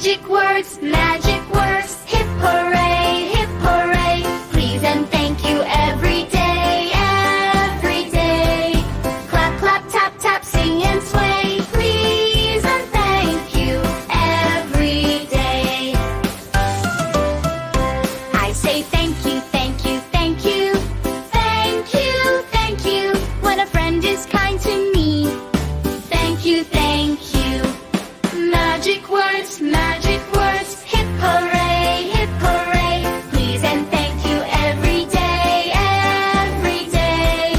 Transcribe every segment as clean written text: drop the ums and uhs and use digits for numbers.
magic words. Hip hooray, please and thank you every day, every day. Clap, clap, tap, tap, sing and sway, please and thank you every day. I say thank you, thank you, thank you, thank you, thank you, when a friend is kind to me. Thank you, thank you. Magic words, hip hooray, please and thank you every day, every day.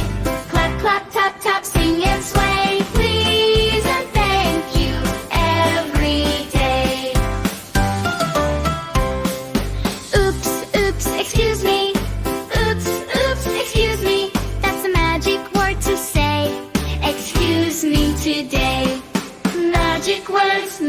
Clap, clap, tap, tap, sing and sway, please and thank you every day. Oops, excuse me. Oops, excuse me. That's a magic word to say. Excuse me today. Magic words,